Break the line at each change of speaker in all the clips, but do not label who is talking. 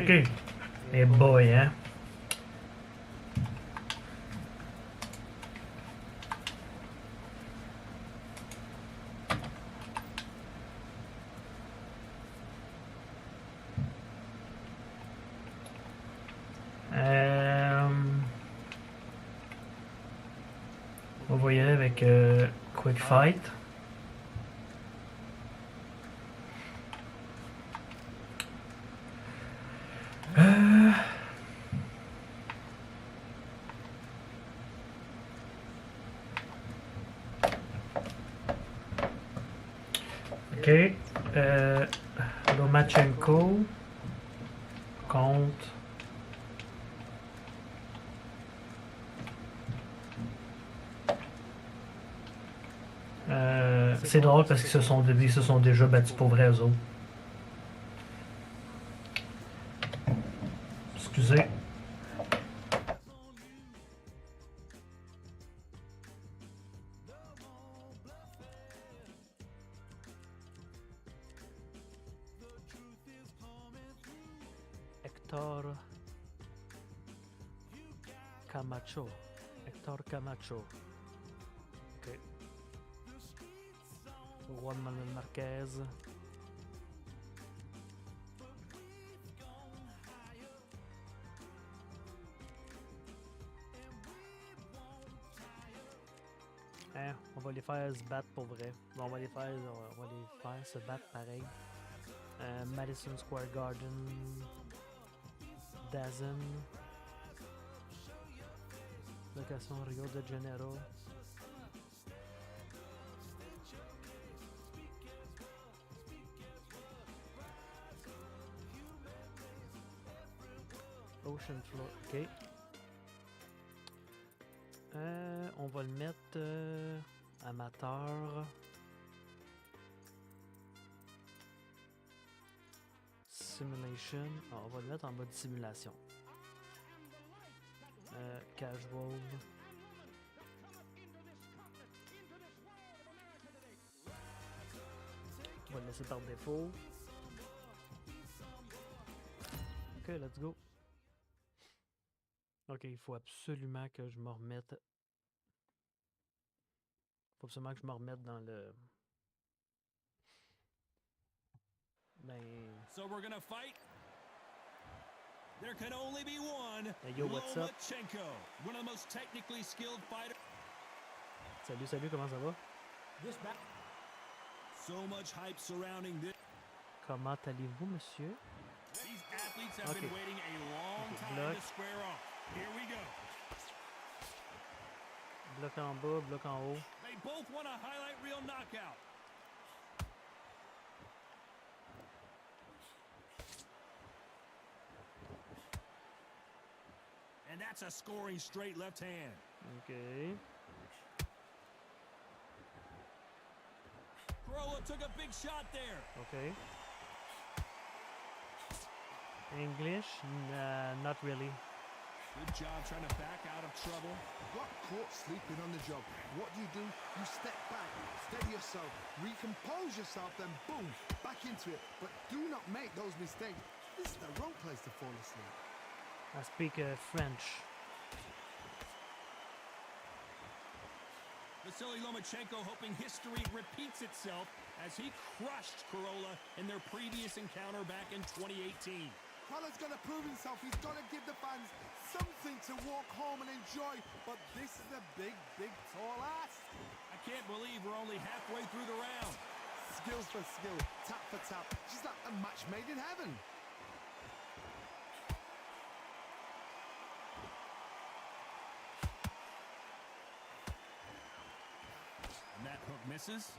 Ok. Et boy, hein. On va y aller avec Quick Fight. Ok. Lomachenko contre. C'est drôle parce qu'ils se sont déjà battus pour vrai, eux autres. Excusez. Hector Camacho. Hector Camacho. Ok. Juan Manuel Marquez. Hein, on va les faire se battre pour vrai. On va les faire se battre pareil. Madison Square Garden. Dazen. Location Rio de Janeiro. Ocean Floor, ok. On va le mettre amateur. Simulation. Ah, on va le mettre en mode simulation. Casual. On va le laisser par défaut. Ok, let's go. Ok, il faut absolument que je me remette. Faut absolument que je me remette dans le.
So we're gonna fight. There can only be one.
Hey, yo, what's up?
Lomachenko, one of the most technically skilled fighters.
Salut, comment ça va?
So much hype surrounding this.
Comment allez-vous, monsieur?
These athletes have been waiting a long time to square off. Here we go.
Bloc en bas, bloc en haut.
They both want a highlight reel knockout. And that's a scoring straight left hand.
Okay.
Corolla took a big shot there.
Okay. English? Not really.
Good job trying to back out of trouble.
Got caught sleeping on the job. What do? You step back, steady yourself, recompose yourself, then boom, back into it. But do not make those mistakes. This is the wrong place to fall asleep.
I speak French.
Vasily Lomachenko hoping history repeats itself as he crushed Corolla in their previous encounter back in 2018.
Corolla's got to prove himself. He's got to give the fans something to walk home and enjoy. But this is a big, tall ask.
I can't believe we're only halfway through the round.
Skills for skill, tap for tap. She's like a match made in heaven.
And that hook misses.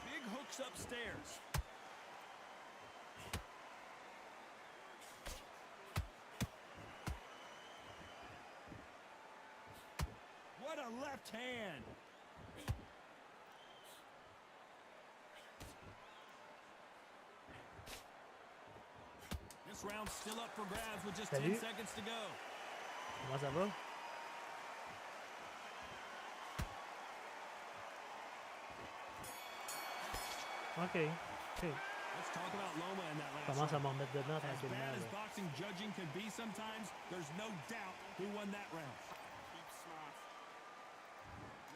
Big hooks upstairs. What a left hand. This round's still up for grabs with just 10 seconds to go.
Comment ça va? OK. OK.
Let's talk about Loma in that last
Commence à
round.
m'en remettre dedans
As
tranquillement.
bad as
Là.
boxing judging can be sometimes, there's no doubt who won that round.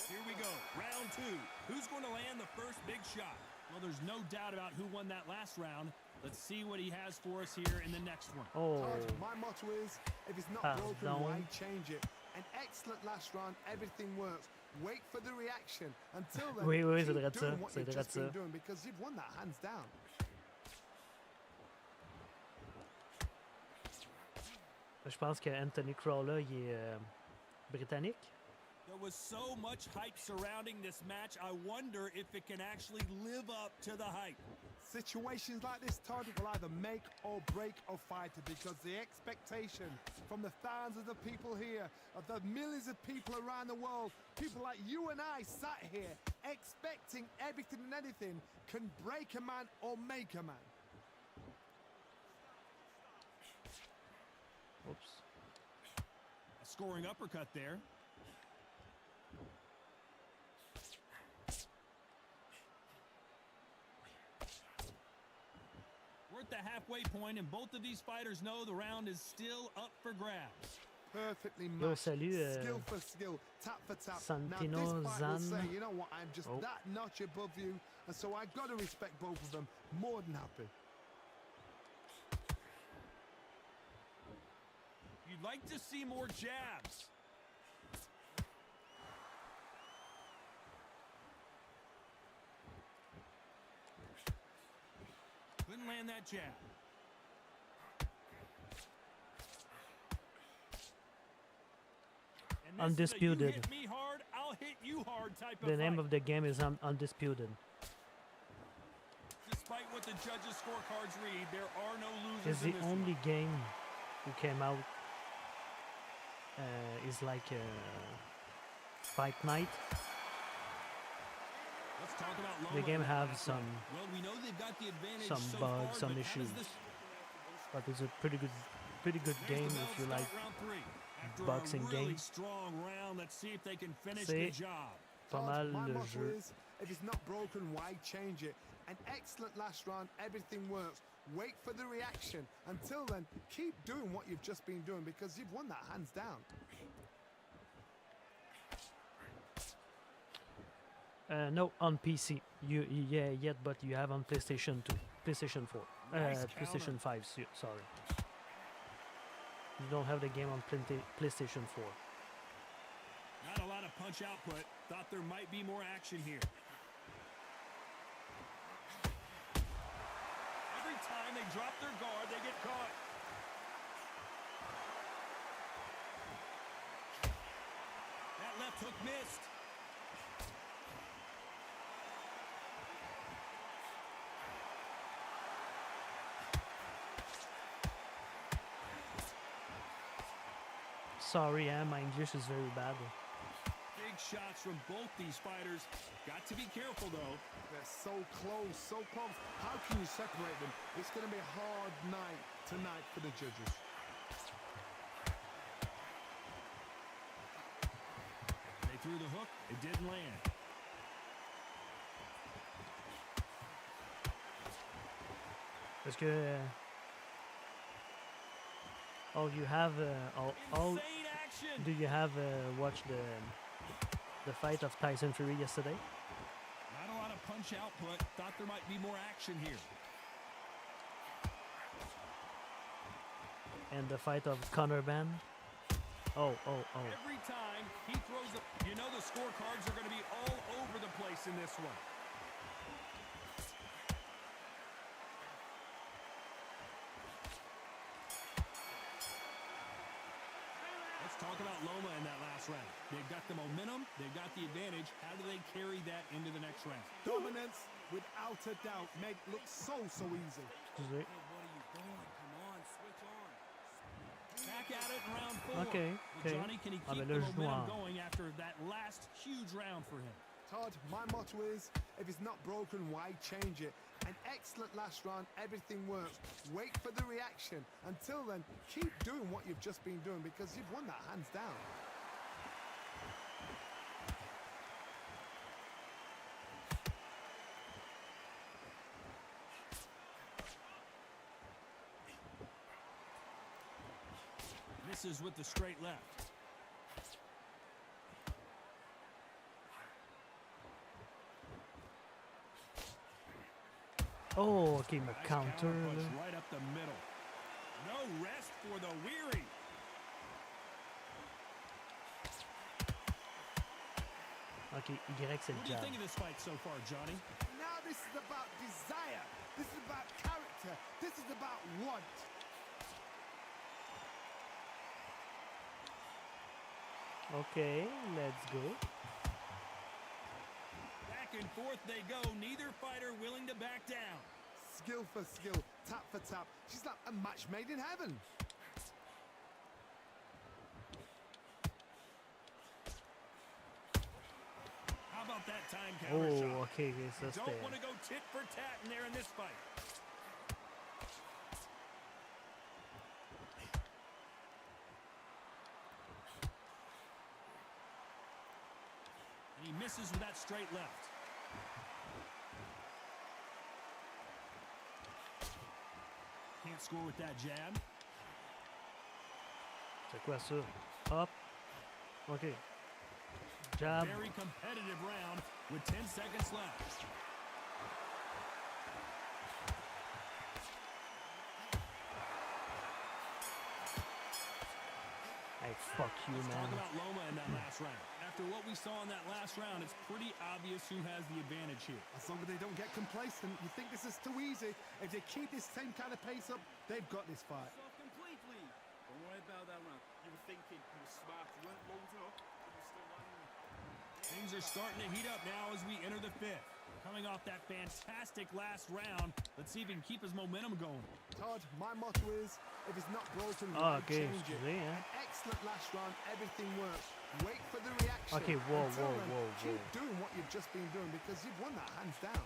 Here we go, round two. Who's going to land the first big shot? Well, there's no doubt about who won that last round. Let's see what he has for us here in the next one.
Oh.
Todd, my motto is, if it's not broken, why change it? An excellent last round, everything works. Wait for the reaction. Until then,
Oui, oui, c'est
keep
vrai de ça.
doing what
C'est
you've
vrai de
just been
ça.
doing because you've won that hands down.
Je pense que Anthony Crawler, il est britannique.
There was so much hype surrounding this match, I wonder if it can actually live up to the hype.
Situations like this, Todd, will either make or break a fighter because the expectation from the thousands of people here, of the millions of people around the world, people like you and I sat here expecting everything and anything can break a man or make a man.
Oops.
A scoring uppercut there. We're at the halfway point, and both of these fighters know the round is still up for grabs.
Perfectly
Yo,
matched.
salut,
Skill for skill, tap for tap.
Santino
now this fight will
Zan.
say, you know what, I'm just that notch above you, and so I've got to respect both of them. More than happy.
You'd like to see more jabs. Couldn't land that jab. And this is a you
Undisputed.
hit me hard, I'll hit you hard type
The
of
name
fight.
of the game is Undisputed.
Despite what the judges' scorecards read, there are no losers
It's
in
the
this
only
one.
game who came out is like Fight Night.
Let's talk about Loma
The game
in that
have
last
some
round. Well, we know they've got the advantage
some
so
bugs,
far,
some
but how does
issues.
this-
But it's a pretty good
There's
game
the bell
if you
start
like
round three. After
boxing
a really
game.
strong round, let's see if they can finish
C'est
the job.
pas mal
My
le
motto
jeu.
is, if it's not broken, why change it? An excellent last round, everything works. Wait for the reaction. Until then, keep doing what you've just been doing because you've won that hands down.
No, on PC. Yet, but you have on PlayStation 2, PlayStation 4,
Nice
PlayStation 5. Sorry, you don't have the game on PlayStation 4.
Not a lot of punch output. Thought there might be more action here. Every time they drop their guard, they get caught. That left hook missed.
Sorry, my English is very bad.
Big shots from both these fighters. Got to be careful, though.
They're so close, so close. How can you separate them? It's going to be a hard night tonight for the judges.
They threw the hook. It didn't land.
Parce que oh, you have all.
Insane action.
Do you have watched the fight of Tyson Fury yesterday?
Not a lot of punch output. Thought there might be more action here.
And the fight of Conor Ben? Oh.
Every time he throws the... You know the scorecards are going to be all over the place in this one. Let's talk about Loma in that last round. They've got the momentum. They've got the advantage. How do they carry that into the next round?
Dominance, without a doubt, make look so easy.
Excusez.
Back at it in round four.
Okay,
Well,
okay.
Johnny, can he
Ah,
keep
ben
the
là, je joue
momentum
en-
going after that last huge round for him?
Todd, my motto is, if it's not broken, why change it? An excellent last round, everything works. Wait for the reaction. Until then, keep doing what you've just been doing because you've won that hands down.
Misses with the straight left.
Oh, ok, il me
Nice
counter,
punch
là.
right up the middle. No rest for the weary.
Ok, Y, c'est le
What do you
jab.
think of this fight so far, Johnny?
Now this is about desire. This is about character. This is about want.
Ok, let's go.
Back and forth they go. Neither fighter willing to back down.
Skill for skill, tap for tap. She's like a match made in heaven.
How about that time counter shot?
Oh, ok, ça
Don't
c'était...
want to go tit for tat in there in this fight. And he misses with that straight left. Can't score with that jab.
C'est quoi ça? Hop. Ok. Jab.
Very competitive round with 10 seconds left.
Hey, fuck you,
Let's
man.
talk about Loma in that last round. After what we saw in that last round, it's pretty obvious who has the advantage here.
As long as they don't get complacent, you think this is too easy. If they keep this same kind of pace up, they've got this fight.
Off completely. Don't worry about that round. You were thinking you were smart. You weren't loading up, but you still landing.
Things are starting to heat up now as we enter the fifth. Coming off that fantastic last round, let's see if he can keep his momentum going.
Todd, my motto is, if it's not broken,
Ah,
why
ok,
change it?
excusez, hein.
An excellent last round, everything works. Wait for the reaction.
Okay, whoa,
Until
whoa,
then,
whoa,
keep
whoa.
doing what you've just been doing because you've won that hands down.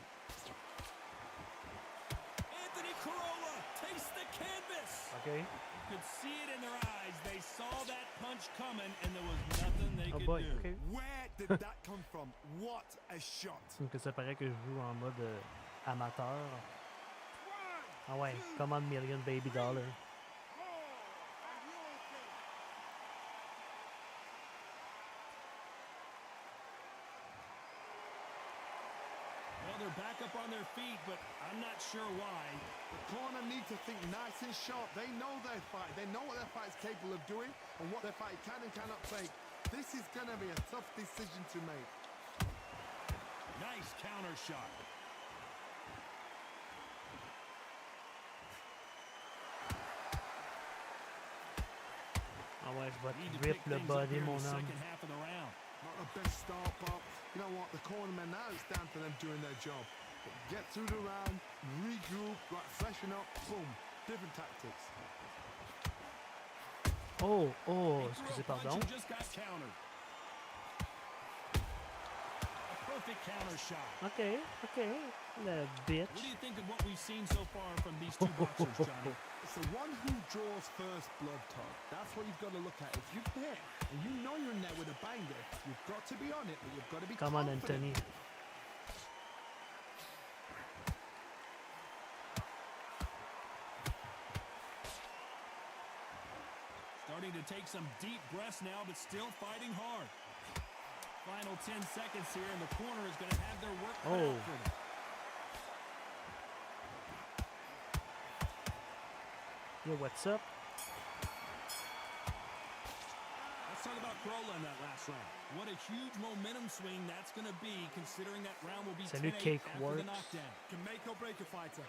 Anthony Corolla takes the canvas.
Ok.
You could see it in their eyes. They saw that punch coming, and there was nothing they
Oh
could
boy,
do.
ok.
Where did that come from? What a shot.
Donc ça paraît que je joue en mode amateur. Ah ouais, come on million baby dollar.
Well, they're back up on their feet, but I'm not sure why.
The corner need to think nice and sharp. They know their fight. They know what their fight is capable of doing and what their fight can and cannot take. This is going to be a tough decision to make.
Nice counter shot.
Ah ouais, je vais
Need to
te rip
pick
le
things up
body,
here in
mon
the
homme.
second half of the round.
Not the best start, but you know what? The cornermen now, it's down to them doing their job. Get through the round, regroup, right, freshen up, boom. Different tactics.
Oh, oh,
He threw
excusez,
a punch
pardon.
and just got countered. A perfect counter shot.
Ok, ok, le bitch.
What do you think of what we've seen so far from these two boxers, Johnny?
It's the one who draws first blood, Todd. That's what you've got to look at. If you're there and you know you're in there with a banger, you've got to be on it, but you've got to be
Come on,
confident.
Anthony.
Starting to take some deep breaths now, but still fighting hard. Final 10 seconds here, and the corner is going to have their work cut
Oh.
out for them.
Yo, what's up?
Let's talk about Corolla in that last round. What a huge momentum swing that's going to be, considering that round will be
Salut,
10-8
Cake
after
Works.
the knockdown.
Can make or break a fighter.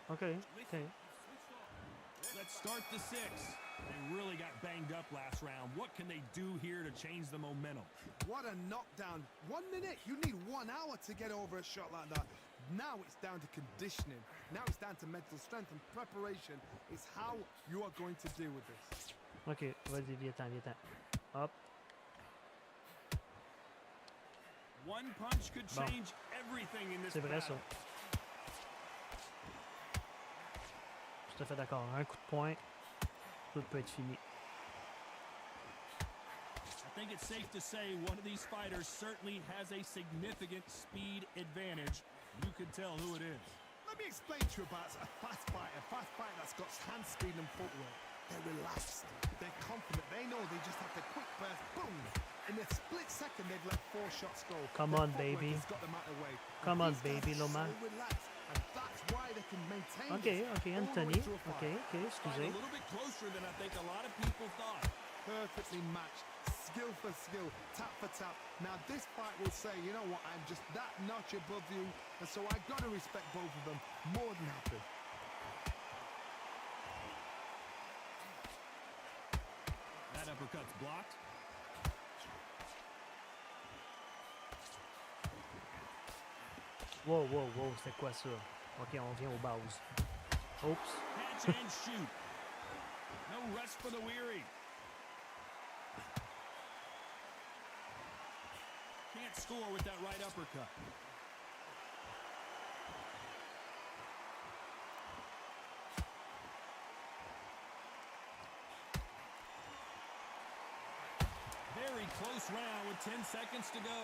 Ok, ok.
Let's start the sixth. They really got banged up last round. What can they do here to change the momentum?
What a knockdown. 1 minute. You need 1 hour to get over a shot like that. Now it's down to conditioning. Now it's down to mental strength and preparation. It's how you are going to deal with this.
Ok, vas-y, viens-t'en, viens-t'en. Hop.
One punch could
Bon.
change everything in this
C'est vrai, ça.
battle.
Tout à fait d'accord. Un coup de poing, tout peut être fini.
I think it's safe to say one of these fighters certainly has a significant speed advantage. You can tell who it is.
Let me explain to you about a fast fighter that's got hand speed and footwork. They're relaxed. They're confident. They know they just have to quick burst. Boom! In a split second, they've let 4 shots go.
Come
Their
on,
footwork
baby.
has got them out of the way.
Come on,
These guys
baby,
are
Loma.
So relaxed, and that's why they can maintain
Okay,
this
okay,
all the way
Anthony.
through a fight.
Okay, okay,
Fight a
excusez.
little bit closer than I think a lot of people thought.
Perfectly matched, skill for skill, tap for tap. Now this fight will say, you know what, I'm just that notch above you, and so I gotta respect both of them more than happy.
That uppercut's blocked.
Wow, wow, wow, c'est quoi ça? Ok, on vient aux bases. Oops.
Catch and shoot. No rest for the weary. Can't score with that right uppercut. Very close round with 10 seconds to go.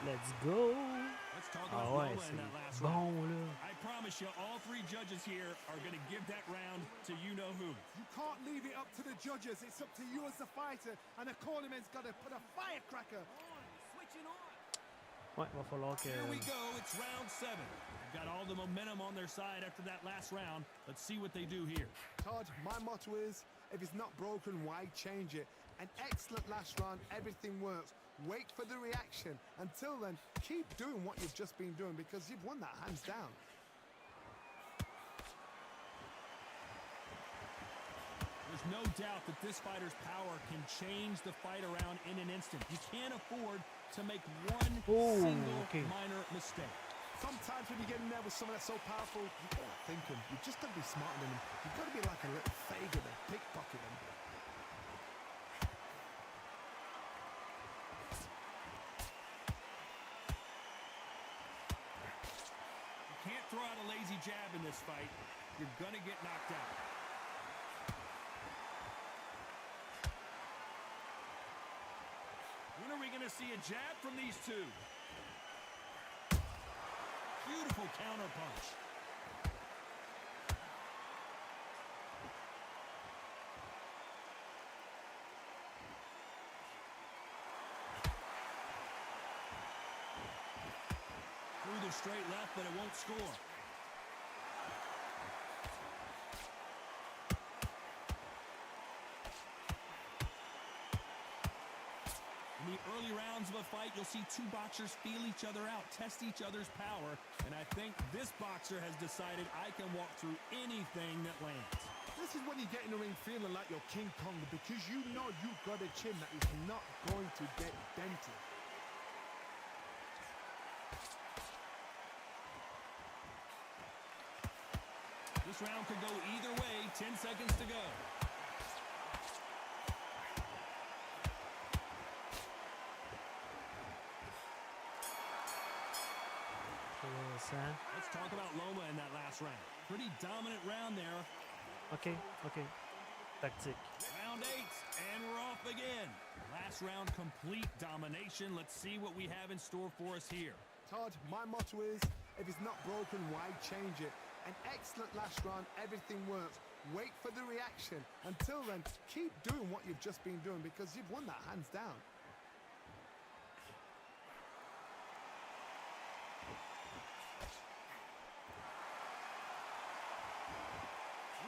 Let's go!
Let's talk
Ah
about
ouais,
Loma in that last
c'est
round.
bon, là.
I promise you, all 3 judges here are going to give that round to you-know-who.
You can't leave it up to the judges. It's up to you as the fighter, and the cornerman's got to put a firecracker.
Ouais, va falloir que...
Here we go. It's round 7. They've got all the momentum on their side after that last round. Let's see what they do here.
Todd, my motto is, if it's not broken, why change it? An excellent last round, everything works. Wait for the reaction. Until then, keep doing what you've just been doing because you've won that hands down.
There's no doubt that this fighter's power can change the fight around in an instant. You can't afford to make one single minor mistake.
Sometimes when you get in there with someone that's so powerful, you gotta think him. You just gotta be smarter than him. You gotta be like a little faggot and pickpocket him.
You can't throw out a lazy jab in this fight. You're gonna get knocked out. When are we gonna see a jab from these two? Beautiful counter punch. Through the straight left, but it won't score. In the early rounds of a fight, you'll see 2 boxers feel each other out, test each other's power, and I think this boxer has decided I can walk through anything that lands.
This is when you get in the ring feeling like you're King Kong because you know you've got a chin that is not going to get dented.
This round could go either way. 10 seconds to go. Let's talk about Loma in that last round. Pretty dominant round there.
Ok, ok. Tactique.
Round 8, and we're off again. Last round, complete domination. Let's see what we have in store for us here.
Todd, my motto is, if it's not broken, why change it? An excellent last round, everything works. Wait for the reaction. Until then, keep doing what you've just been doing because you've won that hands down.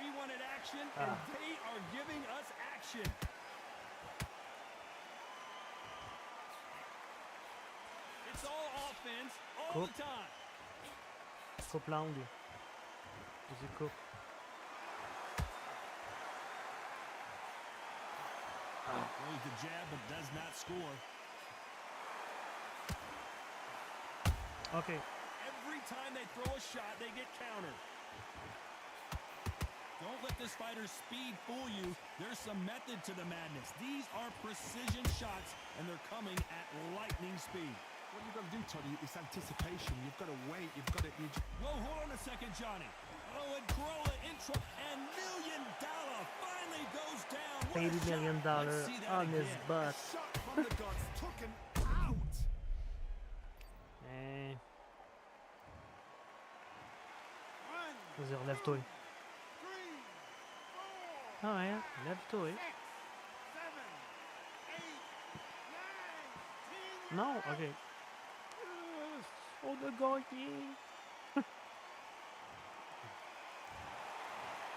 We wanted action, and they are giving us action. It's all offense, all the time.
Coupe l'angle. Vas-y, coupe.
Throws the jab, but does not score.
Okay.
Every time they throw a shot, they get countered. Don't let this fighter's speed fool you. There's some method to the madness. These are precision shots, and they're coming at lightning speed.
What you've got to do, Toddy, is anticipation. You've got to wait. You've got to...
Whoa, hold on a second, Johnny. Oh, and Corolla intro, and $1 million finally goes down. What a
$80 million
shot. Let's see that
on his
again.
butt.
Shot from the gods took him out.
Hein.
One,
Vas-y, relève-toi.
3, 4,
Ah ouais, lève-toi.
6, 7, 8, 9, 10.
Non? Ok. On a gagné.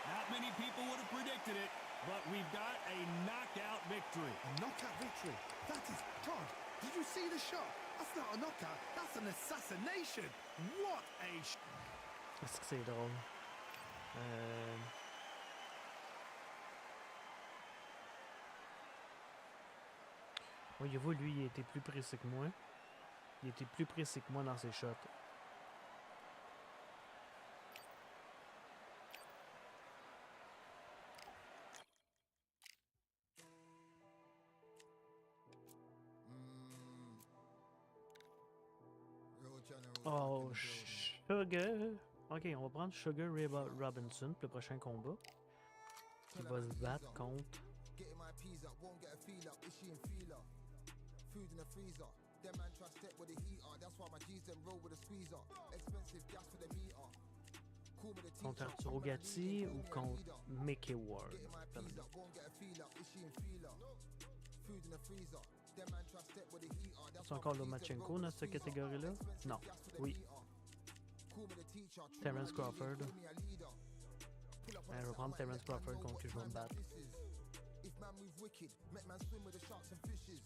Not many people would have predicted it, but we've got a knockout victory.
A knockout victory. That is God. Did you see the shot? That's not a knockout. That's an assassination. What a
Est-ce que c'est drôle? Voyez-vous, lui, il était plus précis que moi. Il était plus précis que moi dans ses shots. Oh, Sugar! Ok, on va prendre Sugar Ray Robinson pour le prochain combat. Qui va se battre contre.
Getting my peas up, won't get a feel up. Is she in feeler? Food in the freezer. Them man try step with the heater. That's why my G's them roll with a squeezer. Expensive gas for the meter. Cool with the
Contre
teacher.
Arturo Gatti ou contre Mickey Ward?
Getting my peas up, won't get a feel up. Is she in feeler? Food in the freezer. Them man try step with the heater. That's
C'est encore Lomachenko dans cette catégorie-là? Non. Oui.
Cool with the teacher.
Terence Crawford. Je vais prendre Terence Crawford contre qui je vais me battre.
If man move wicked, make man swim with the sharks and fishes.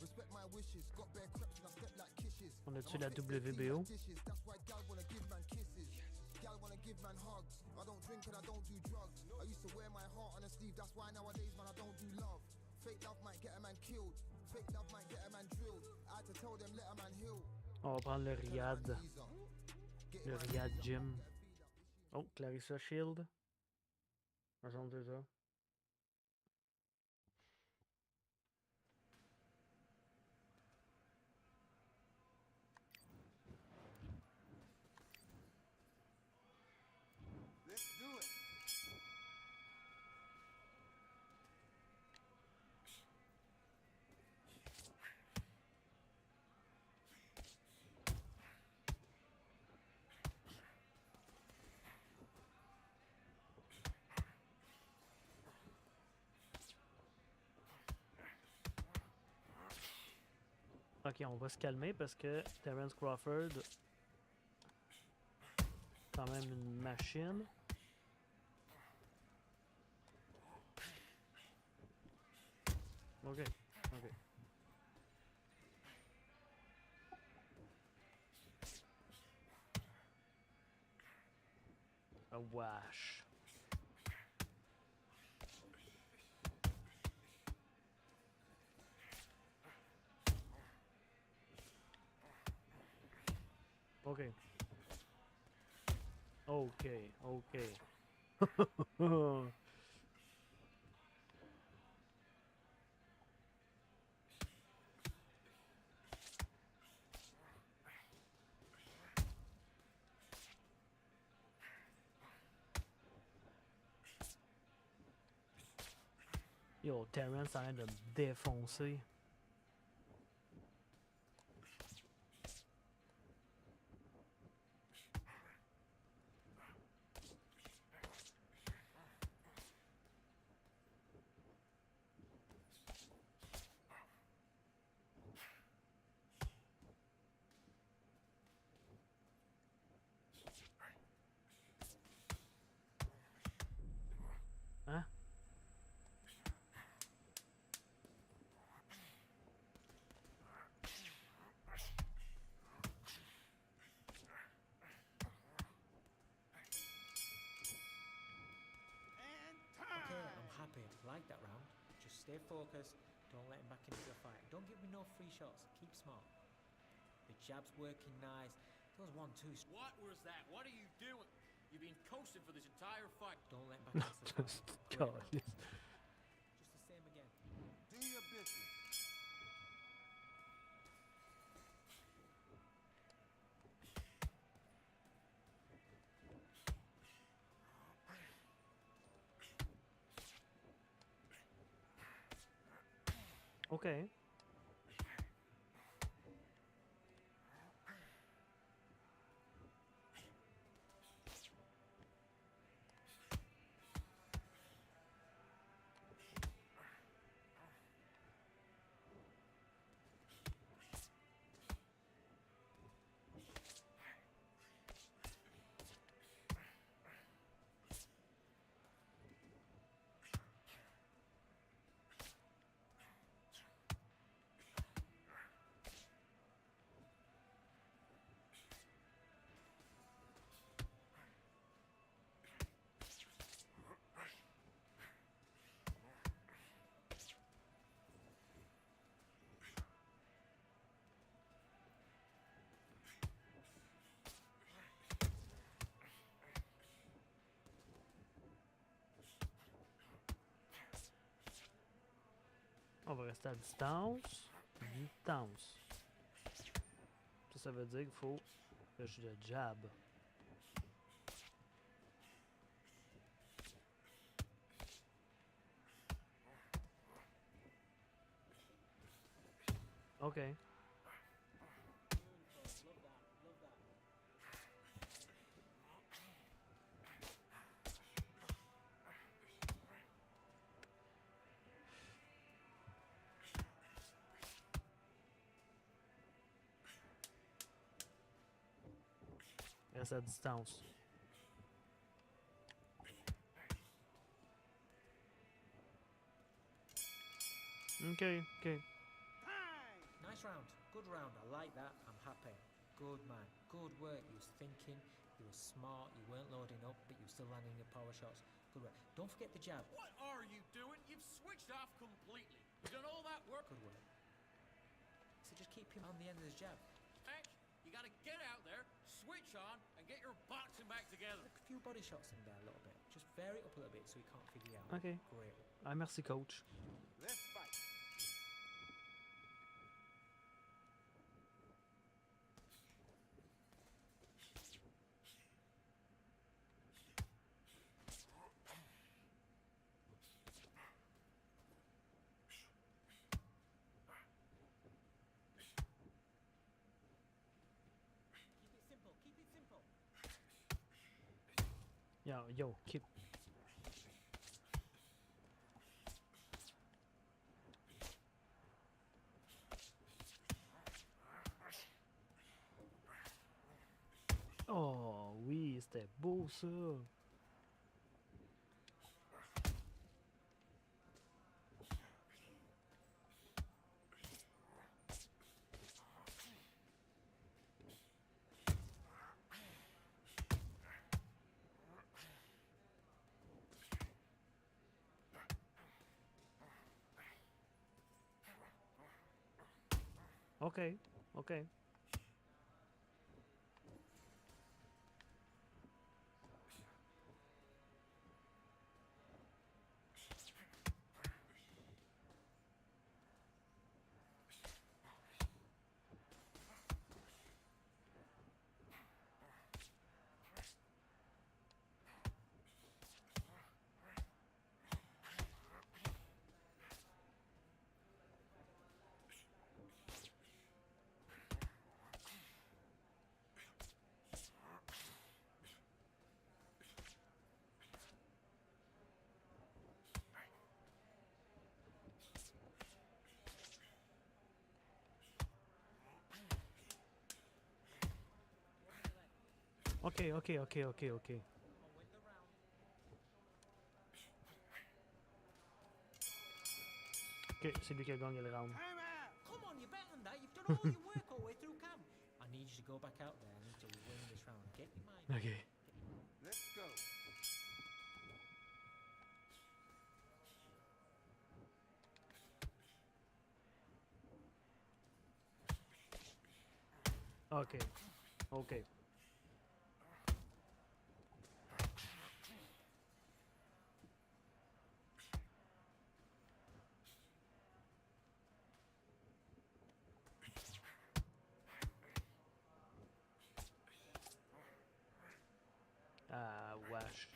Respect my wishes, got bare creps and I step like kisses.
On a-tu la WBO?
Dishes, that's why gal wanna give man kisses. Gal wanna give man hugs. I don't drink and I don't do drugs. I used to wear my heart on a sleeve, that's why nowadays man I don't do love. Fake love might get a man killed. Fake love might get a man drilled. I had to tell them let a man heal.
On va prendre le Riyad. Le Riyad Gym. Oh, Clarissa Shield. 62 heures.
Let's do it.
Ok, on va se calmer parce que Terence Crawford, quand même une machine. Ok, ok. A wash. Ok. Ok, ok. Yo, Terrence a l'air de me défoncer. Hein?
And
Okay,
time.
I'm happy. Like that round. Just stay focused. Don't let him back into the fight. Don't give me no free shots. Keep smart. The jab's working nice. Those 1-2s.
What was that? What are you doing? You've been coasting for this entire fight.
Don't let him back into the fight. Great
God.
round. Just the same again.
Do your business.
Ok. On va rester à distance. Distance. Ça veut dire qu'il faut que je le jab. OK. Reste à distance. OK, OK.
Nice round. Good round. I like that. I'm happy. Good man. Good work. You was thinking. You were smart. You weren't loading up, but you were still landing your power shots. Good work. Don't forget the jab.
What are you doing? You've switched off completely. You've done all that work.
Good work. So just keep him on the end of his jab.
Thanks. You gotta get out there, switch on, and get your boxing back together.
Look, a few body shots in there a little bit. Just vary it up a little bit so he can't figure you out.
OK.
Great.
Ah, merci, coach.
Let's fight.
Keep it simple. Keep it simple.
Yo, keep. Oh oui, c'était beau ça. OK, OK. OK, OK, OK, OK, OK.
I'll win the round.
OK, c'est lui qui a gagné le round.
Come on, you're better than that. You've done all your work all the way through camp. I need you to go back out there. I need you to win this round. Get your mind.
OK.
Let's go.
OK. OK. Ah, wesh.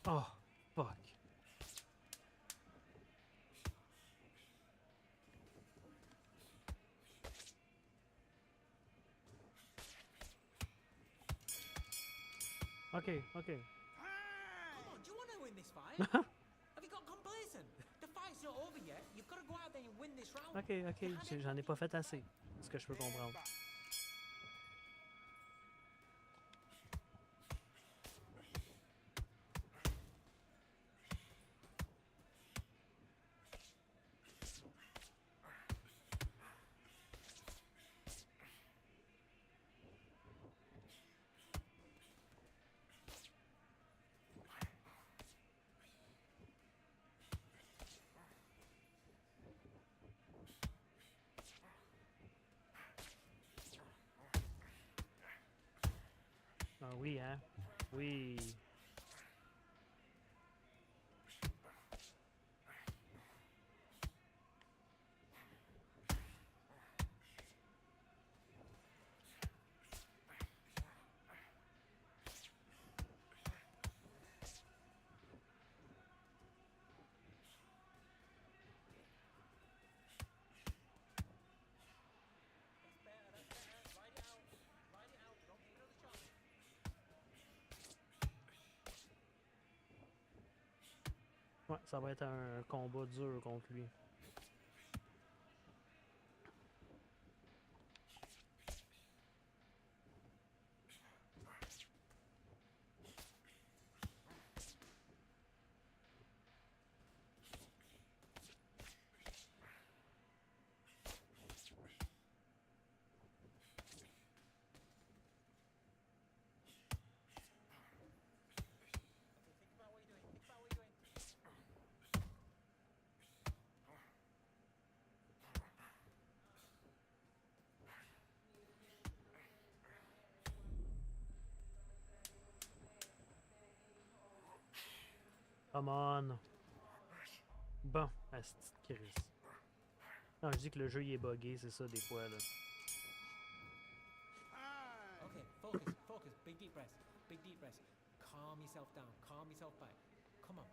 Oh, fuck. Okay, okay.
Come on, do you want to win this fight? Have you got complacent? The fight's not over yet. You've got to go out there and win this round.
Ok, ok,
You had it
j'en ai pas
fucking
fait assez. C'est ce que je peux comprendre. Ah oui, hein? Oui.
That's better, that's better. Ride it out. Ride it out. Don't take another shot.
Ouais, ça va être un combat dur contre lui.
Okay, think about what you're doing. Think about what you're doing.
Come on. Bon, asti de Chris. Non, je dis que le jeu il est buggé, c'est ça des fois là.
Okay, focus, focus. Big deep breaths. Big deep breaths. Calm yourself down. Calm yourself back. Come on.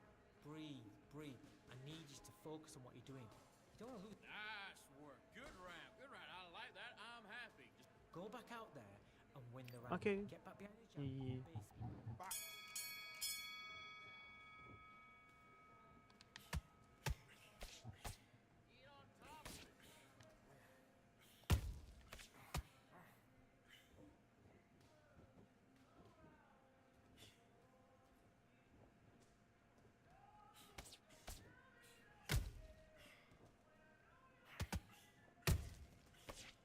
Breathe, breathe. I need you to focus on what you're doing. You don't want to lose.
Nice work. Good round. Good round. I like that. I'm happy. Just
Go back out there and win the round.
Okay.
Get back behind the jab.
Yeah.
Base.
get on top of it.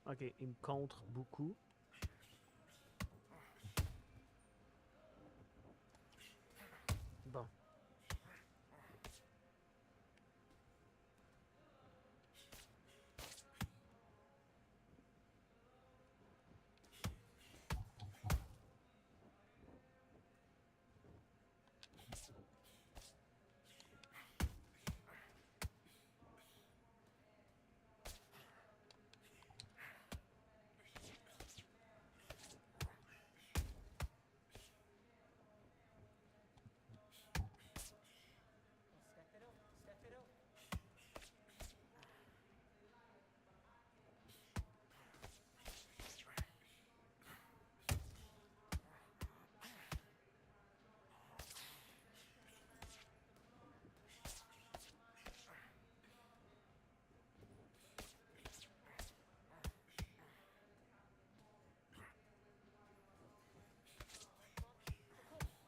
Ok, il me contre beaucoup. Bon.
Step it up. Step it up.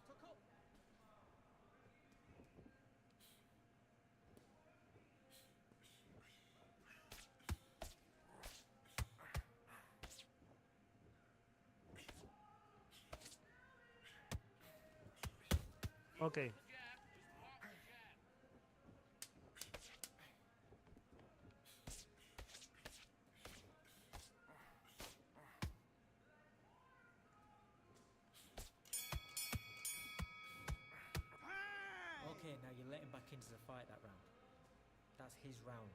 Tuck up.
Ok.
The jab. Just walk the jab.
Okay, now you're letting back into the fight that round. That's his round.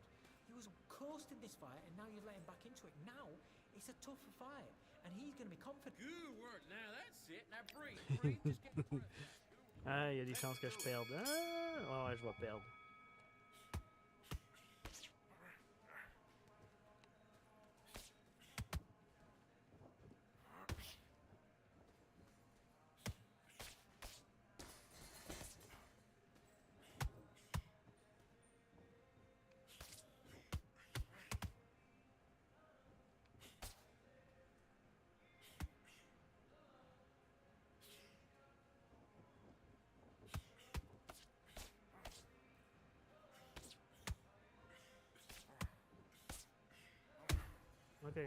He was coasting this fight and now you're letting back into it. Now it's a tougher fight and he's going to be confident.
Good work. Now that's it. Now breathe. Breathe. Just get the breath back. Good work.
Ah, il y a des chances que je perde. Ah, ouais, je vais perdre. OK.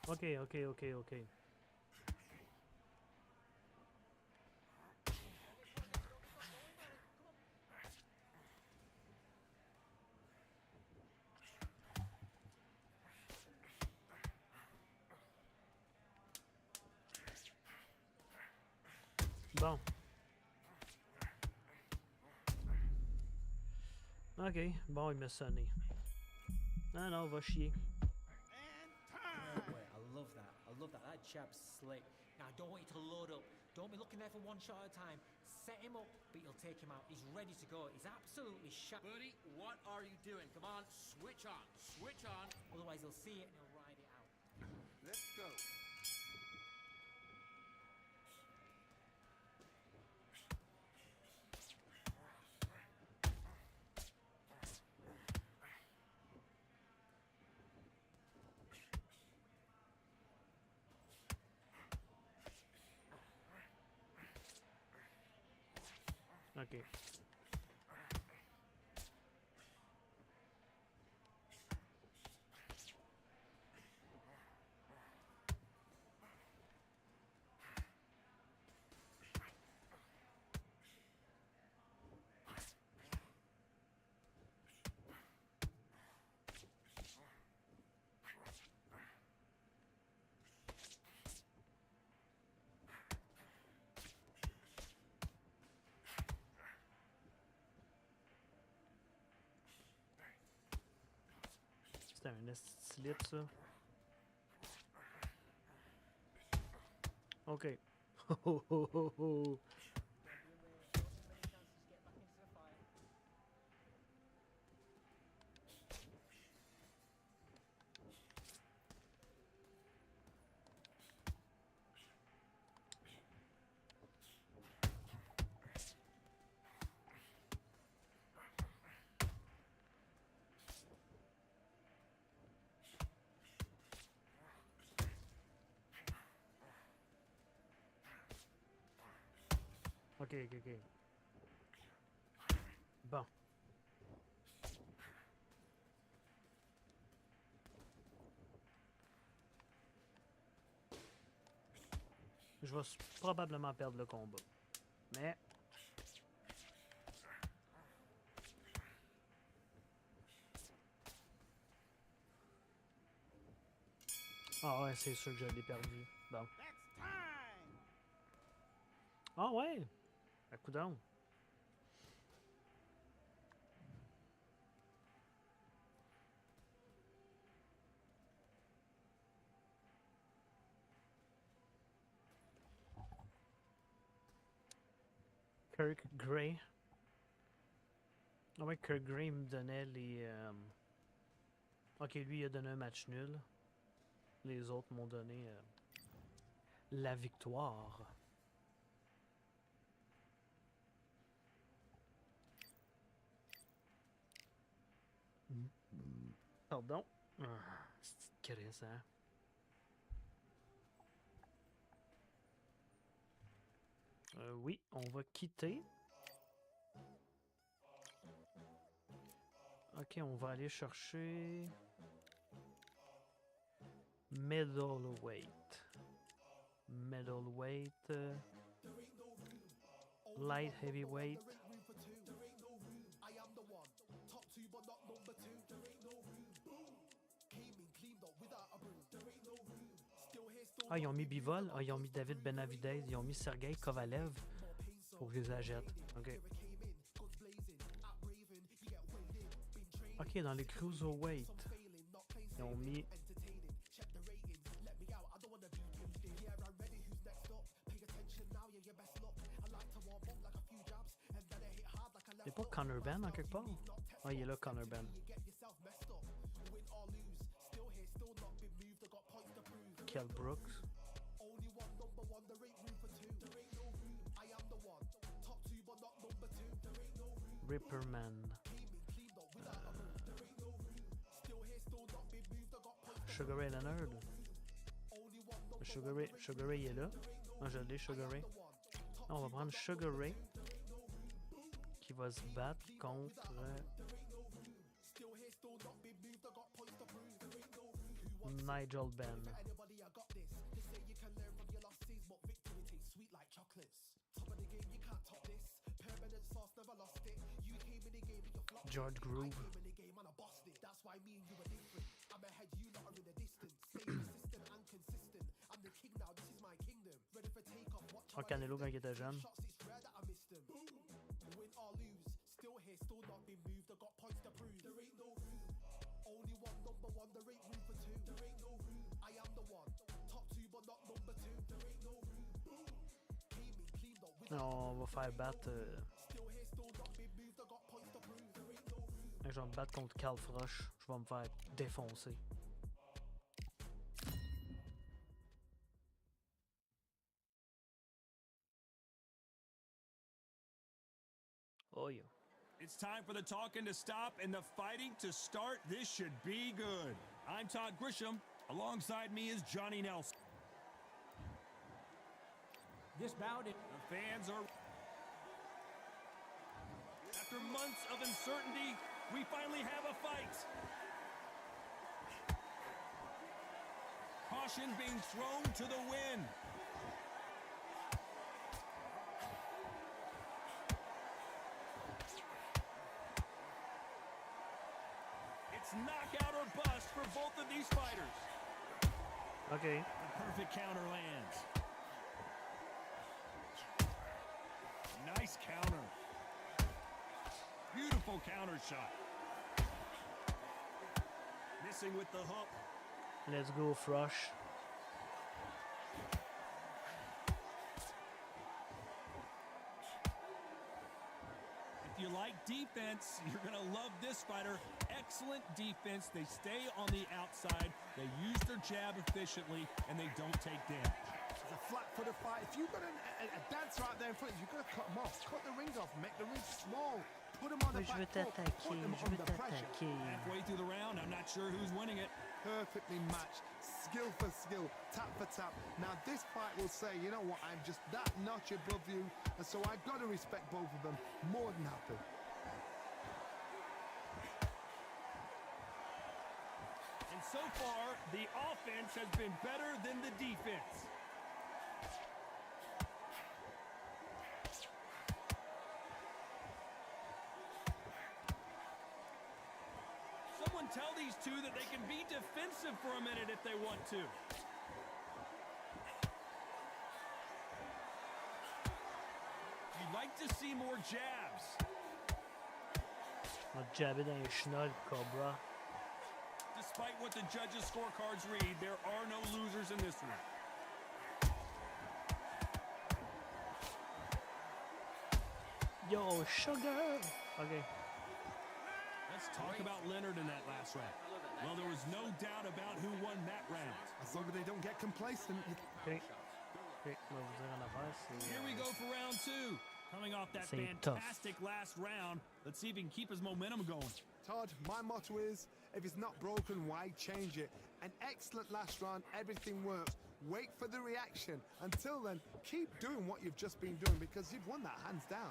OK, OK, OK, OK. Bon. OK. Bon, il m'a sonné. Ah non, va chier.
Great work. I love that. I love that. That jab's slick. Now, I don't want you to load up. Don't be looking there for one shot at a time. Set him up, but you'll take him out. He's ready to go. He's absolutely shot.
Buddy, what are you doing? Come on, switch on. Switch on.
Otherwise, he'll see it and he'll ride it out.
Let's go.
OK. C'était un esti de slip, ça. OK. Ho, ho, ho, ho. OK, OK, OK. Bon. Je vais probablement perdre le combat. Mais... Ah ouais, c'est sûr que je l'ai perdu. Bon. Ah ouais! À coup d'âme. Kirk Gray. Ah ouais, Kirk Gray me donnait les... Ok, lui, il a donné un match nul. Les autres m'ont donné la victoire. Pardon. C'est Chris, hein? Oui, on va quitter. Ok, on va aller chercher... Middleweight. Middleweight. Light heavyweight. Ah, ils ont mis Bivol. Ah, ils ont mis David Benavidez. Ils ont mis Sergei Kovalev pour qu'ils achètent. Ok. Ok, dans les cruiserweight, ils ont mis... Il n'y a pas Connor Ben en quelque part? Ah, il est là, Connor Ben. Kell Brooks. Ripperman. Sugar Ray Leonard. Sugar Ray est là. Ah, je l'ai, Sugar Ray. On va prendre Sugar Ray qui va se battre contre Nigel Ben. George Groove. Oh, Canelo quand il était jeune. On va faire battre... Je vais me battre contre Carl Froch. Je vais me faire défoncer. Oh yeah.
It's time for the talking to stop and the fighting to start. This should be good. I'm Todd Grisham. Alongside me is Johnny Nelson.
This bout,
The fans are... After months of uncertainty, we finally have a fight. Caution being thrown to the wind. It's knockout or bust for both of these fighters.
Okay.
The perfect counter lands. Nice counter. Beautiful counter shot. Missing with the hook.
Let's go, Froch.
If you like defense, you're going to love this fighter. Excellent defense. They stay on the outside. They use their jab efficiently, and they don't take damage.
It's a flat-footed fight. If you've got a dancer out there in front, you've got to cut them off. Cut the rings off. Make the rings small. Put them on the back foot. Put them under pressure.
Halfway through the round, I'm not sure who's winning it.
Perfectly matched. Skill for skill. Tap for tap. Now this fight will say, you know what, I'm just that notch above you. And so I've got to respect both of them. More than happy.
And so far, the offense has been better than the defense. Someone tell these two that they can be defensive for a minute if they want to. You'd like to see more jabs.
On va jabber dans les chenolles, Cobra.
Despite what the judges' scorecards read, there are no losers in this one.
Yo, Sugar! Okay.
Let's talk about Leonard in that last round. Well, there was no doubt about who won that round.
As long as they don't get complacent.
Okay. Okay, on va vous dire en affaire, c'est...
Here we go for round two. Coming off that
C'est tough.
fantastic last round, let's see if he can keep his momentum going.
Todd, my motto is, if it's not broken, why change it? An excellent last round, everything works. Wait for the reaction. Until then, keep doing what you've just been doing because you've won that hands down.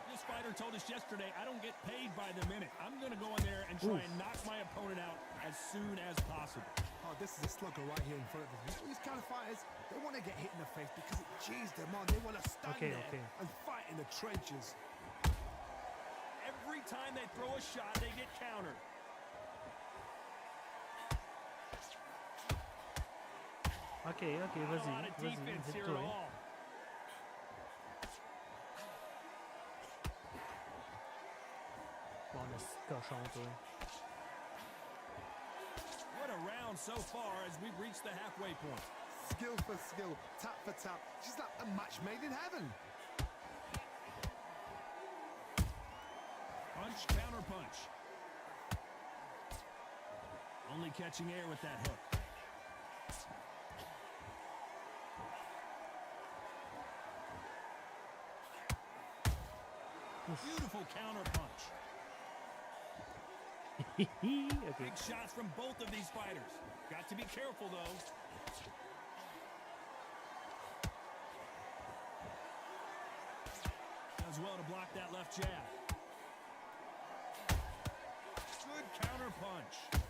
This fighter told us yesterday, I don't get paid by the minute. I'm going to go in there and try and knock my opponent out as soon as possible.
Oh, this is a slugger right here in front of them. These kind of fighters, they want to get hit in the face because it cheers them on. They want to stand there and fight in the trenches.
Every time they throw a shot, they get countered.
Ok, vas-y.
Not a lot of defense here at all.
Bon, le petit cochon, toi.
What a round so far as we've reached the halfway point.
Skill for skill, tap for tap. She's like a match made in heaven.
Punch, counter punch. Only catching air with that hook. Beautiful counter punch.
Okay.
Big shots from both of these fighters. Got to be careful, though. Does well to block that left jab. Good counter punch.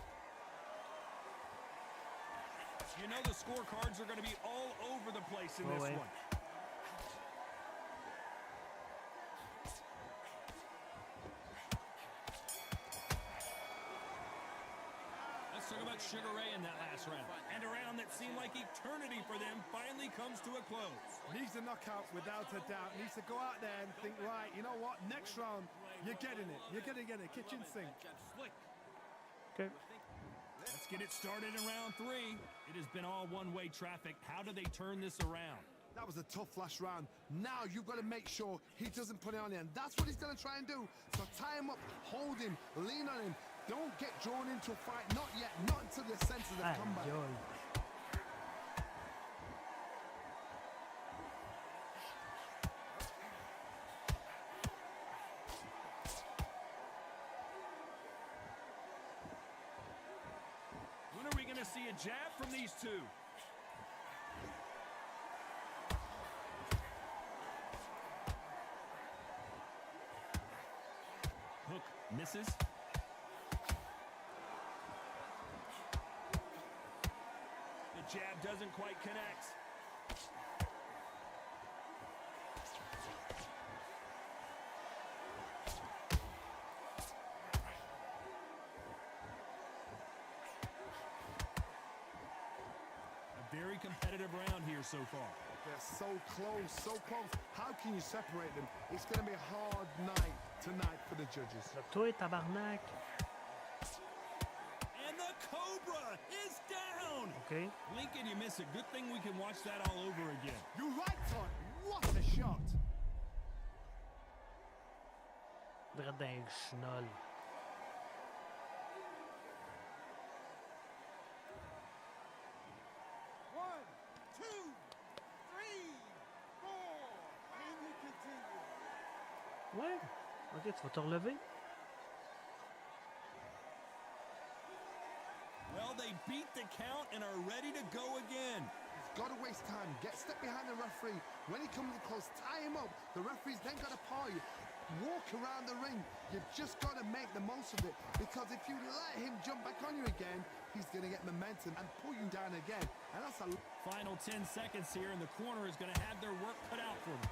You know the scorecards are going to be all over the place in this one. Talk about Sugar Ray in that last round. And a round that seemed like eternity for them finally comes to a close.
Needs a knockout without a doubt. Needs to go out there and think, right, you know what? Next round, you're getting it. You're going to get it. Kitchen sink.
Okay.
Let's get it started in round 3. It has been all one-way traffic. How do they turn this around?
That was a tough last round. Now you've got to make sure he doesn't put it on you. And that's what he's going to try and do. So tie him up, hold him, lean on him. Don't get drawn into a fight. Not yet. Not until your senses have come back.
When are we going to see a jab from these two? Hook misses. The jab doesn't quite connect. A very competitive round here so far.
They're so close, so close. How can you separate them? It's going to be a hard night tonight for the judges.
Toi, tabarnak.
And the Cobra is down.
Okay.
Lincoln, you miss it. Good thing we can watch that all over again.
You're right, Todd. What a shot.
Drette d'un chenol. Ouais. Ok, tu vas te relever.
Well, they beat the count and are ready to go again.
He's got to waste time. Step behind the referee. When he comes close, tie him up. The referee's then got to paw you. Walk around the ring. You've just got to make the most of it. Because if you let him jump back on you again, he's going to get momentum and pull you down again. And that's a...
Final 10 seconds here, and the corner is going to have their work cut out for them.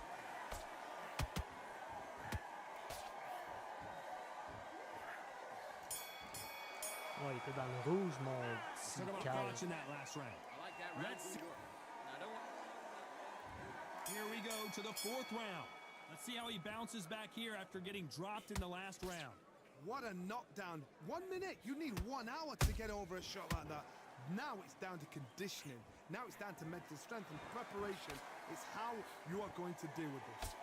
Ouais, il était dans le rouge, mon petit
Talk about
calme.
watching that last round.
I like that round.
Let's see.
I don't want...
Here we go to the 4th round. Let's see how he bounces back here after getting dropped in the last round.
What a knockdown. 1 minute. You need 1 hour to get over a shot like that. Now it's down to conditioning. Now it's down to mental strength and preparation. It's how you are going to deal with this.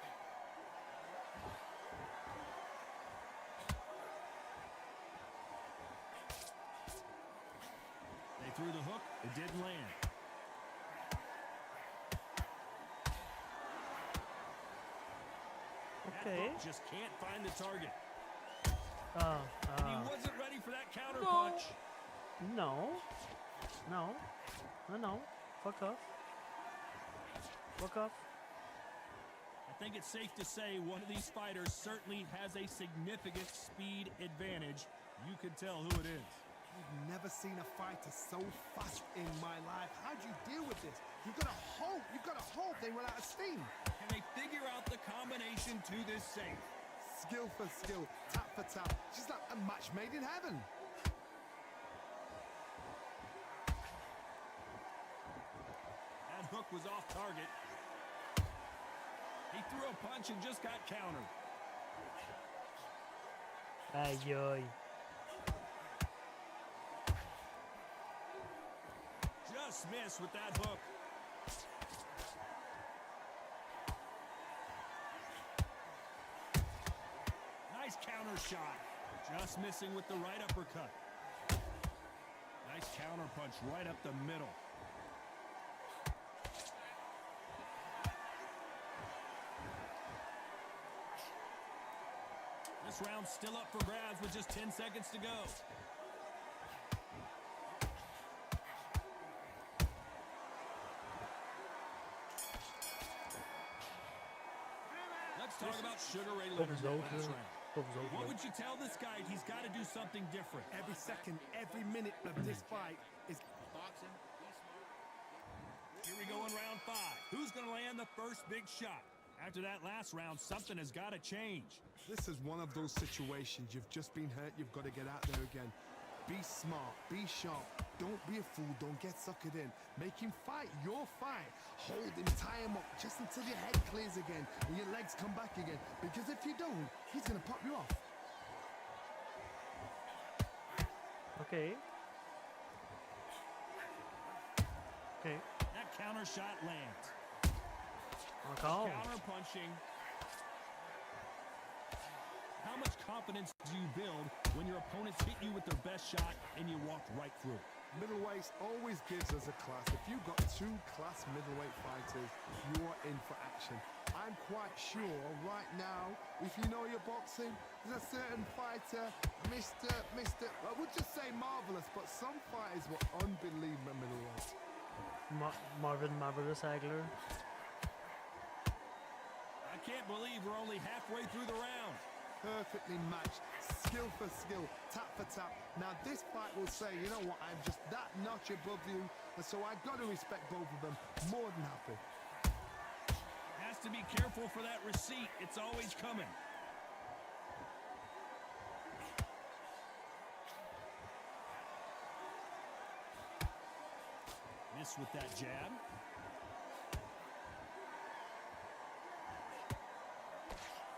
threw the hook. It didn't land. That
Okay.
hook just can't find the target.
Oh,
He wasn't ready for that counter punch.
no. No. No, no. Fuck off. Fuck off.
I think it's safe to say one of these fighters certainly has a significant speed advantage. You can tell who it is.
I've never seen a fighter so fast in my life. How do you deal with this? You've got to hope they run out of steam.
Can they figure out the combination to this safe?
Skill for skill, tap for tap. She's like a match made in heaven.
That hook was off target. He threw a punch and just got countered.
Aïe aïe.
Just missed with that hook. Nice counter shot. Just missing with the right uppercut. Nice counter punch right up the middle. This round's still up for grabs with just 10 seconds to go. Let's talk about Sugar Ray Leonard in that last round. What would you tell this guy? He's got to do something different.
Every second, every minute of this fight is...
Boxing, be smart.
Here we go in round 5. Who's going to land the first big shot? After that last round, something has got to change.
This is one of those situations. You've just been hurt. You've got to get out there again. Be smart. Be sharp. Don't be a fool. Don't get suckered in. Make him fight your fight. Hold him, tie him up just until your head clears again and your legs come back again. Because if you don't, he's going to pop you off.
Okay. Okay.
That counter shot lands.
Encore.
Counter punching. How much confidence do you build when your opponents hit you with their best shot and you walk right through?
Middleweights always gives us a class. If you've got 2 class middleweight fighters, you are in for action. I'm quite sure right now, if you know your boxing, there's a certain fighter, Mr. I would just say marvelous, but some fighters were unbelievable middleweights.
Marvin Marvelous Hagler.
I can't believe we're only halfway through the round.
Perfectly matched, skill for skill, tap for tap. Now this fight will say, you know what, I'm just that notch above you, and so I've got to respect both of them. More than happy.
Has to be careful for that receipt. It's always coming. Miss with that jab.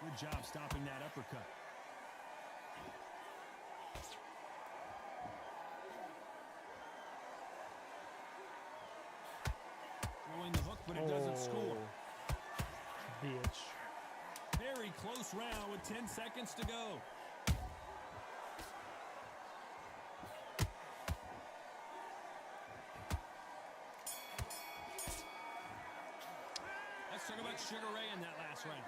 Good job stopping that uppercut. Throwing the hook, but it doesn't score.
Bitch.
Very close round with 10 seconds to go. Let's talk about Sugar Ray in that last round.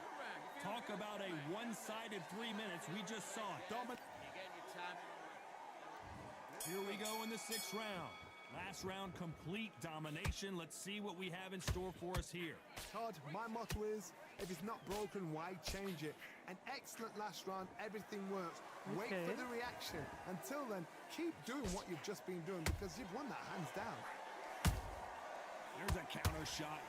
Talk about a one-sided 3 minutes. We just saw it.
You're getting your time in.
Here we go in the 6th round. Last round, complete domination. Let's see what we have in store for us here.
Todd, my motto is, if it's not broken, why change it? An excellent last round, everything works. Wait
Okay.
for the reaction. Until then, keep doing what you've just been doing because you've won that hands down.
There's a counter shot.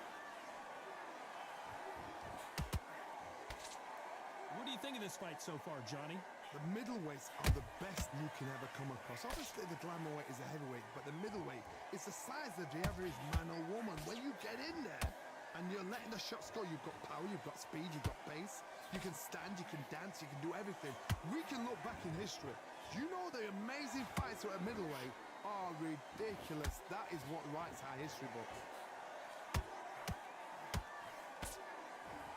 What do you think of this fight so far, Johnny?
The middleweights are the best you can ever come across. Obviously, the glamour weight is a heavyweight, but the middleweight is the size of the average man or woman. When you get in there and you're letting the shots go, you've got power, you've got speed, you've got pace. You can stand, you can dance, you can do everything. We can look back in history. Do you know the amazing fights at a middleweight are ridiculous? That is what writes our history book.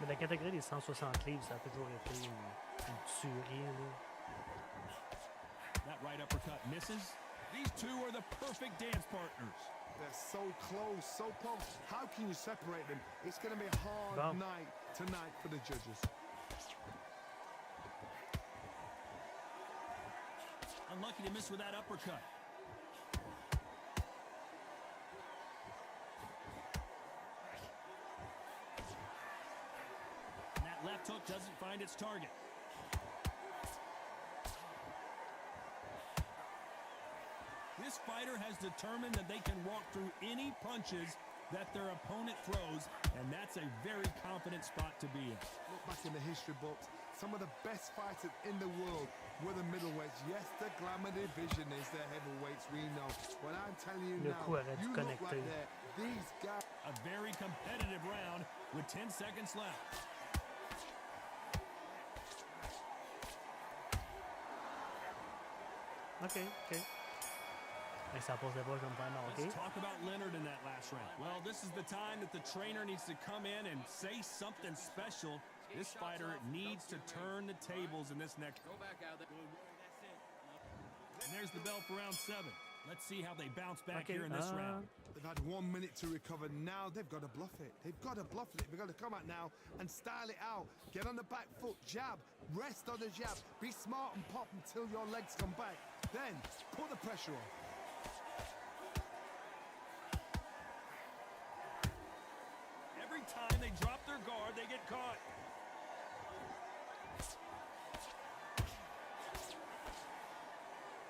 Mais la catégorie des 160 livres, ça a toujours été une tuerie. Là.
That right uppercut misses. These two are the perfect dance partners.
They're so close, so close. How can you separate them? It's going to be a hard
Bon.
night tonight for the judges.
Unlucky to miss with that uppercut. And that left hook doesn't find its target. This fighter has determined that they can walk through any punches that their opponent throws, and that's a very confident spot to be in.
Look back in the history books. Some of the best fighters in the world were the middleweights. Yes, the glamour division is the heavyweights, we know. But I'm telling you
Le
now,
coup aurait dû
you look right
connecter.
there. These guys...
A very competitive round with 10 seconds left.
OK, OK. Mais ça passait pas comme pendant, OK?
Let's talk about Leonard in that last round. Well, this is the time that the trainer needs to come in and say something special. This fighter needs to turn the tables in this next.
Go back out there.
And there's the bell for round 7. Let's see how they bounce back
Okay,
here in this round.
They've had 1 minute to recover. Now they've got to bluff it. They've got to bluff it. They've got to come out now and style it out. Get on the back foot, jab, rest on the jab. Be smart and pop until your legs come back. Then put the pressure on.
Every time they drop their guard, they get caught.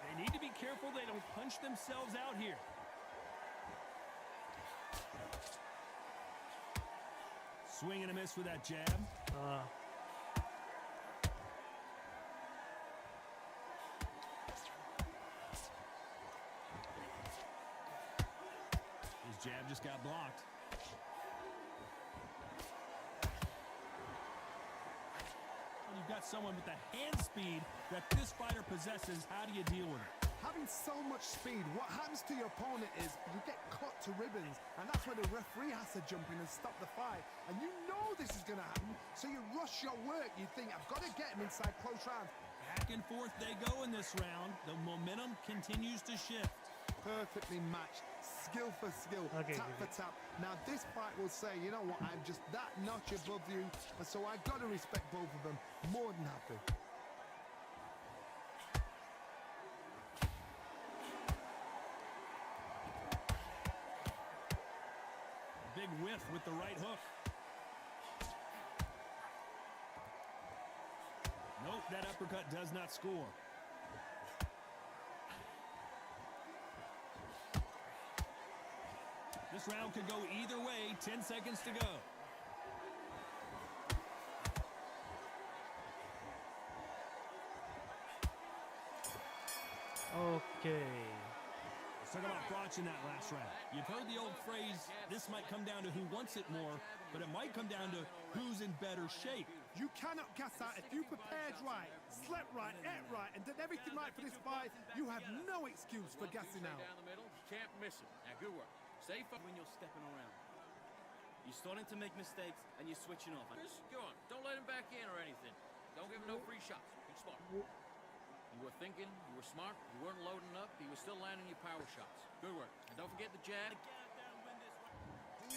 They need to be careful they don't punch themselves out here. Swing and a miss with that jab. His jab just got blocked. When you've got someone with the hand speed that this fighter possesses, how do you deal with it?
Having so much speed, what happens to your opponent is you get cut to ribbons, and that's where the referee has to jump in and stop the fight. And you know this is going to happen, so you rush your work. You think, I've got to get him inside close rounds.
Back and forth they go in this round. The momentum continues to shift.
Perfectly matched, skill for skill,
Okay,
tap for tap. Now this fight will say, you know what, I'm just that notch above you, and so I got to respect both of them. More than happy.
Big whiff with the right hook. Nope, that uppercut does not score. This round could go either way. 10 seconds to go.
OK.
Let's talk about botching that last round. You've heard the old phrase, this might come down to who wants it more, but it might come down to who's in better shape.
You cannot gas out if you prepared right, slept right, ate right, and did everything right for this fight. You have no excuse for gassing out.
Down the middle, you can't miss it. Now, good work. Stay focused when you're stepping around. You're starting to make mistakes and you're switching off. Just go on. Don't let him back in or anything. Don't give him no free shots. Be smart. You were thinking, you were smart, you weren't loading up, you were still landing your power shots. Good work. And don't forget the jab.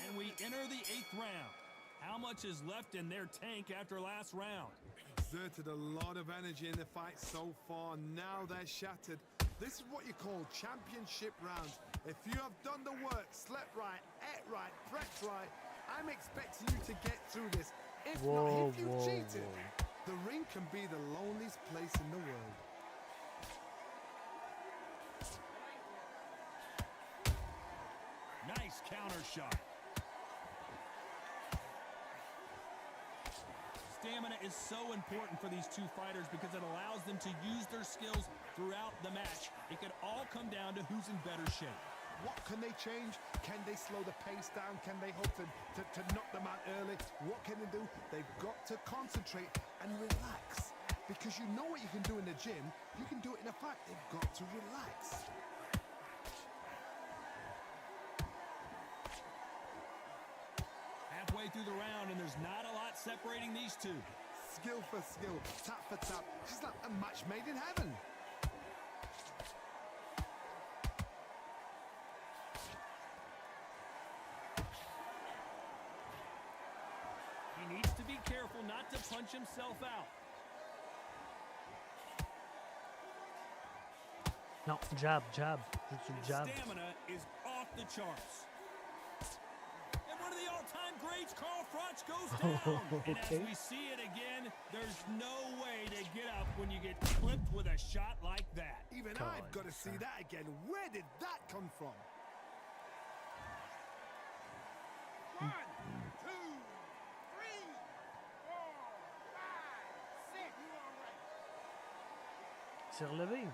And we enter the 8th round. How much is left in their tank after last round?
Exerted a lot of energy in the fight so far. Now they're shattered. This is what you call championship rounds. If you have done the work, slept right, ate right, prepped right, I'm expecting you to get through this. If not, if you cheated, the ring can be the loneliest place in the world.
Nice counter shot. Stamina is so important for these two fighters because it allows them to use their skills throughout the match. It could all come down to who's in better shape.
What can they change? Can they slow the pace down? Can they hope to knock them out early? What can they do? They've got to concentrate and relax. Because you know what you can do in the gym, you can do it in a fight. They've got to relax.
Halfway through the round, and there's not a lot separating these two.
Skill for skill, tap for tap. She's like a match made in heaven.
careful not to punch himself out.
Non, jab, jab. Juste le
His
jab.
stamina is off the charts. And one of the all-time greats, Carl Froch, goes down. And as
Okay.
we see it again, there's no way to get up when you get clipped with a shot like that.
Even
God,
I've got to see that again. Where did that come from?
1, 2, 3, 4, 5, 6. You all right?
Il s'est relevé.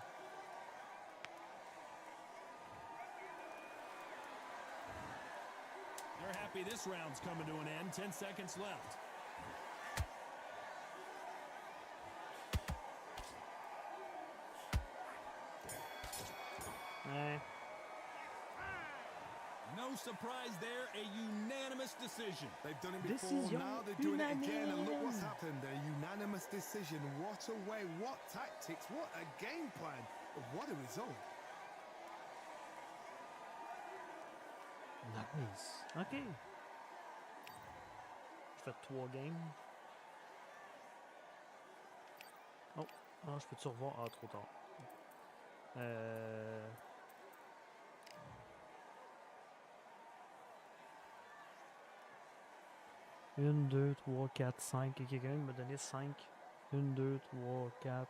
They're happy this round's coming to an end. 10 seconds left.
Ouais.
No surprise there, a unanimous decision.
They've done it before,
Décision
now they're doing it again, and look what's
unanime.
happened. A unanimous decision. What a way, what tactics, what a game plan. What a result.
Nice. OK. Je fais 3 games. Oh. Ah, je peux-tu revoir? Ah, trop tard. Euh... 1, 2, 3, 4, 5. Il y a quelqu'un qui m'a donné 5. 1, 2, 3, 4.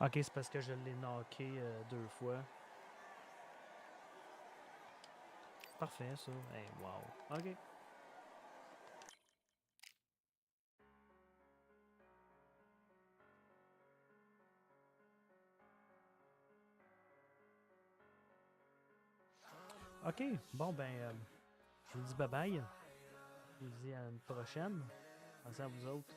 Ok, c'est parce que je l'ai knocké 2 fois. Parfait, ça. Hey, wow. Ok. Ok, bon, ben, je vous dis bye bye. Je vous dis à une prochaine. Pensez à vous autres.